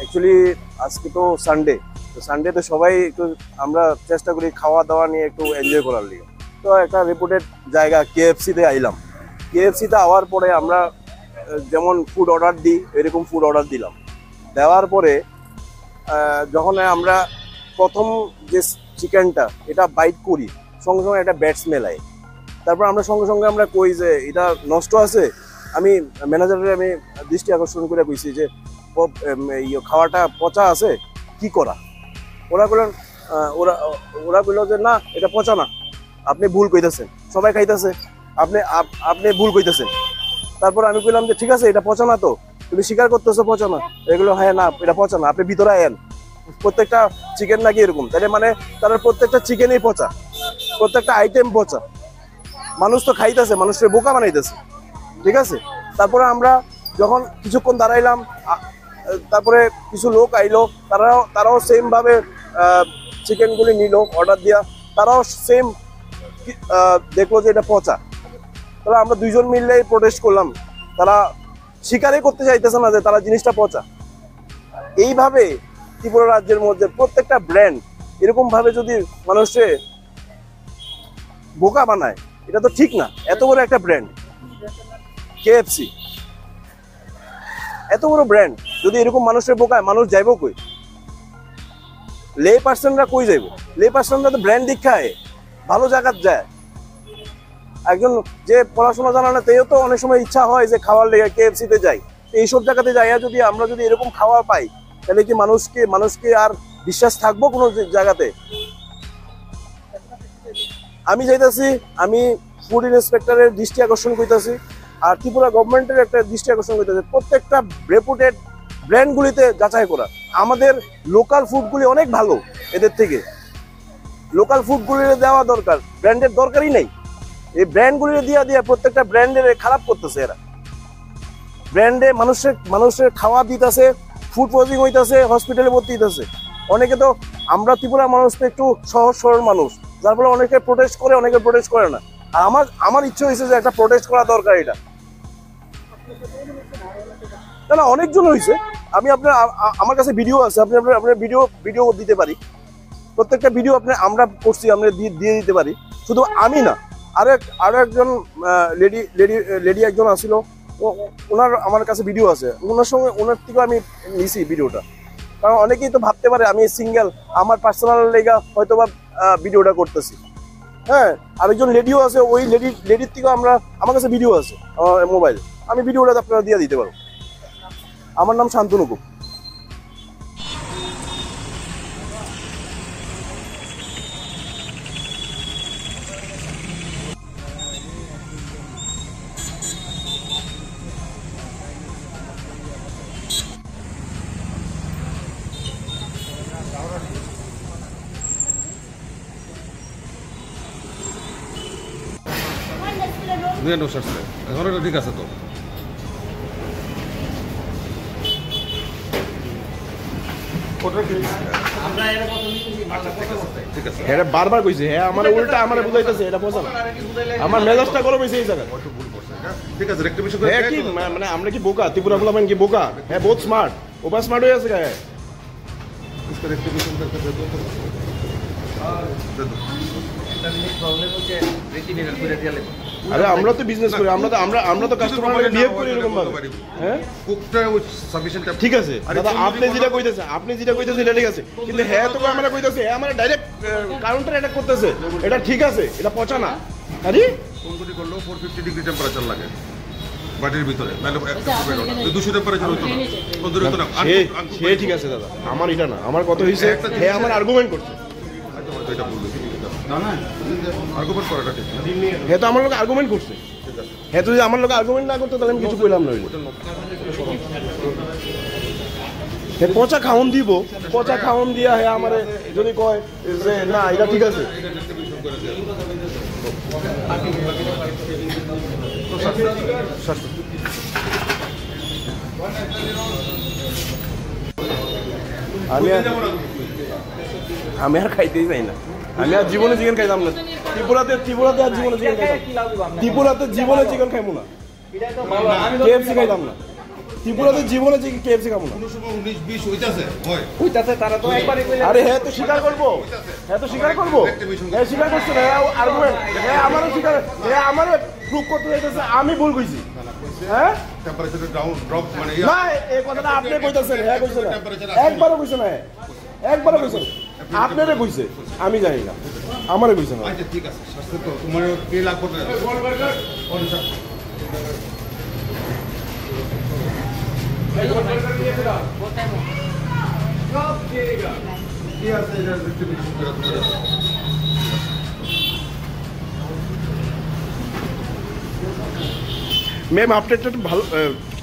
Actually আজকে তো Sunday, তো সানডেতে সবাই একটু আমরা চেষ্টা করি খাওয়া দাওয়া নিয়ে একটু এনজয় করার লিগে। তো একটা রেপুটেড জায়গা কেএফসিতে আইলাম। কেএফসিতে আওয়ার পরে আমরা যেমন ফুড অর্ডার দিই এরকম ফুড অর্ডার দিলাম। দেওয়ার পরে যখন আমরা প্রথম যে চিকেনটা এটা বাইট করি, সঙ্গে সঙ্গে একটা ব্যাড স্মেল আয়। তারপর আমরা সঙ্গে সঙ্গে আমরা কই যে এটা নষ্ট আছে। আমি ম্যানেজারের আমি দৃষ্টি আকর্ষণ করে কইছি যে খাওয়াটা পচা আছে, কি করা। ওরা বললেন ওরা বললো যে না এটা পচা না, আপনি ভুল কইতেছেন, সবাই খাইতেছে, আপনি ভুল কইতেছেন। তারপর আমি কইলাম যে ঠিক আছে এটা পচা না, তো তুমি স্বীকার করতেছো পচা না। এগুলো হ্যাঁ না এটা পচা না, আপনি ভিতরে আয়েন। প্রত্যেকটা চিকেন নাকি এরকম, তাহলে মানে তারা প্রত্যেকটা চিকেনই পচা, প্রত্যেকটা আইটেম পচা। মানুষ তো খাইতেছে, মানুষের বোকা বানাইতেছে, ঠিক আছে। তারপরে আমরা যখন কিছুক্ষণ দাঁড়াইলাম, তারপরে কিছু লোক আইলো, তারাও সেম ভাবে চিকেনগুলি নিল অর্ডার দিয়া, তারাও সেম দেখলো যে এটা পচা। তাহলে আমরা দুইজন মিললেই প্রোটেস্ট করলাম, তারা স্বীকারই করতে চাইতেছে না যে তারা জিনিসটা পচা। এইভাবে ত্রিপুরা রাজ্যের মধ্যে প্রত্যেকটা ব্র্যান্ড এরকম ভাবে যদি মানুষে বোকা বানায়, এটা তো ঠিক না। এত বড় একটা ব্র্যান্ড কেএফসি, এত বড় ব্র্যান্ড যদি এরকম মানুষের বোকায়, মানুষ যাইব কই? লে পার্সনরা কই যাইব? লে পার্সনরা তো ব্র্যান্ড দীক্ষায় ভালো জায়গায় যায়। একজন যে পড়াশোনা জানা না, তেও তো অনেক সময় ইচ্ছা হয় যে খাওয়ার লেগে কেএফসিতে যাই। এইসব জায়গাতে যাইয়া যদি আমরা যদি এরকম খাওয়া পাই, তাহলে কি মানুষকে আর বিশ্বাস থাকবো কোনো জায়গাতে? আমি চাইতেছি, আমি ফুড ইন্সপেক্টরের দৃষ্টি আকর্ষণ করতেছি, আর ত্রিপুরা গভর্নমেন্টের একটা দৃষ্টি আকর্ষণ করতেছে, প্রত্যেকটা রেপুটেড ব্র্যান্ডগুলিতে যাচাই করা। আমাদের লোকাল ফুডগুলি অনেক ভালো, এদের থেকে লোকাল ফুডগুলি দেওয়া দরকার, ব্র্যান্ডের দরকারই নেই। এই ব্র্যান্ডগুলি দিয়া প্রত্যেকটা ব্র্যান্ডের খারাপ করতেছে এরা। ব্র্যান্ডে মানুষের খাওয়া দিতেছে, ফুড পয়জনিং হইতেছে, হসপিটালে ভর্তি হইতেছে। অনেকে তো, আমরা ত্রিপুরা মানুষ তো একটু সহজ সরল মানুষ, যার ফলে অনেকে প্রোটেস্ট করে, অনেকে প্রোটেস্ট করে না। আর আমার ইচ্ছে হয়েছে যে একটা প্রোটেস্ট করা দরকার। এটা না অনেকজন হয়েছে। আমি আমার কাছে ভিডিও আছে, আপনার ভিডিও দিতে পারি। প্রত্যেকটা ভিডিও আমরা করছি, আমরা দিয়ে দিতে পারি। শুধু আমি না, আরো একজন লেডি একজন আসছিল, ওনার আমার কাছে ভিডিও আছে। ওনার থেকে আমি নিছি ভিডিওটা। কারণ অনেকেই তো ভাবতে পারে আমি সিঙ্গেল, আমার পার্সোনাল লেগা হয়তো বা ভিডিওটা করতেছি। হ্যাঁ, আরেকজন লেডিও আছে, ওই লেডির থেকেও আমার কাছে ভিডিও আছে মোবাইল, আমি ভিডিওটা আপনারা দিয়ে দিতে পারবো। আমার নাম শান্তনু গুপ। এখন এটা ঠিক আছে তো? এটা বারবার কইছে, হ্যাঁ আমার উল্টা আমার বুঝাইতেছে এটা পচা না। আমার মেজাজটা গরম হইছে এই জায়গায়। ঠিক আছে, রেক্টিফিকেশন হ্যাঁ কি মানে আমরা কি বোকা? ত্রিপুরা ফুলামান কি বোকা? হ্যাঁ বহুত স্মার্ট, ওভার স্মার্ট হয়ে আছে গায়ে। इसका रेक्टिफिकेशन करके दे दो। আরে আমরা তো বিজনেস করি, আমরা তো কাস্টমারকে বিহেভ করি এরকম ভাবে। হ্যাঁ কুকটা সাফিশিয়েন্ট, ঠিক আছে দাদা, আপনি যেটা কইতেছেন এটা ঠিক আছে, কিন্তু হ্যাঁ তো আমরা কইতেছে হ্যাঁ আমরা ডাইরেক্ট কাউন্টার অ্যাটাক করতেছে। এটা ঠিক আছে, এটা পচা না। আরে তন্দুরি করলেও 450 ডিগ্রি টেম্পারেচার লাগে বাটির ভিতরে, নাহলে 200 টেম্পারেচার হতো না, তন্দুরি হতো না। সে ঠিক আছে দাদা, আমার এটা না। আমার কথা হইছে হ্যাঁ আমার আর্গুমেন্ট করছে। এটা বললো না না, আর্গুমেন্ট করাটা ঠিক না। হ্যাঁ তো আমার লোক আর্গুমেন্ট করছে। হ্যাঁ তো যদি আমার লোক আর্গুমেন্ট না করতো তাহলে আমি কিছু কইলাম না। হ্যাঁ পচা খাওন দিব, পচা খাওন দিয়া হ্যাঁ আমারে যদি কয় যে না এটা ঠিক আছে। আমি আর খাইতেই চাই না, আমি আর জীবনে চিকেন খাইতাম না। ত্রিপুরাতে আর জীবনে চিকেন খাইতাম, ত্রিপুরাতে জীবনে চিকেন খাইবো না, কেএফসি খাইতাম না। ত্রিপুরাতে জীবনে যে কেএফসি খাবো না। কোনো সময় 19-20 হইতাছে হয় কইতাছে তারা তো একবারই কইলে আরে হ্যাঁ তো স্বীকার করবো, হ্যাঁ তো স্বীকার করবো, হ্যাঁ স্বীকার করছে না, আর্গুমেন্ট, হ্যাঁ আমারও স্বীকার, হ্যাঁ আমারও প্রুভ করতে চাইতেছে আমি ভুল কইছি। হ্যাঁ টেম্পারেচার ডাউন ড্রপ মানে না এই কথাটা আপনি কইতাছেন, হ্যাঁ কইছে না, একবারও কইছে না, একবারও কইছে না, আপনারে কইছে আমি জানি না, আমারে কইছে না। আচ্ছা ঠিক আছে স্বাস্থ্য তো তোমার কে লাভ করতে কি আছে এটা ডিস্ট্রিবিউশন করে তোমরা ম্যাম আপনারটা একটু ভালো,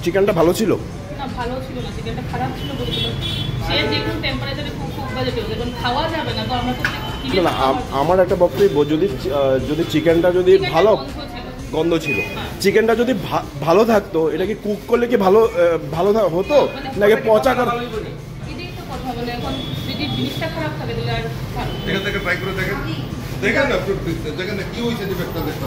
চিকেনটা ভালো ছিল? না ভালো ছিল না, চিকেনটা খারাপ ছিল বলছিল। সে যেরকম টেম্পারেচারে খুব বাজে পেয়ে যখন খাওয়া যাবে না তো আমরা তো না না আমার একটা বক্তব্য, যদি যদি চিকেনটা যদি ভালো গন্ধ ছিল, চিকেনটা যদি ভালো থাকতো এটা কি কুক করলে কি ভালো ভালো হতো নাকি পচা কর? এটাই তো কথা বলে, এখন যদি জিনিসটা খারাপ থাকে তাহলে আর ভালো। এখান থেকে ট্রাই করে দেখেন দেখেন না দেখেন না কি হয়েছে যে ব্যাগটা দেখতে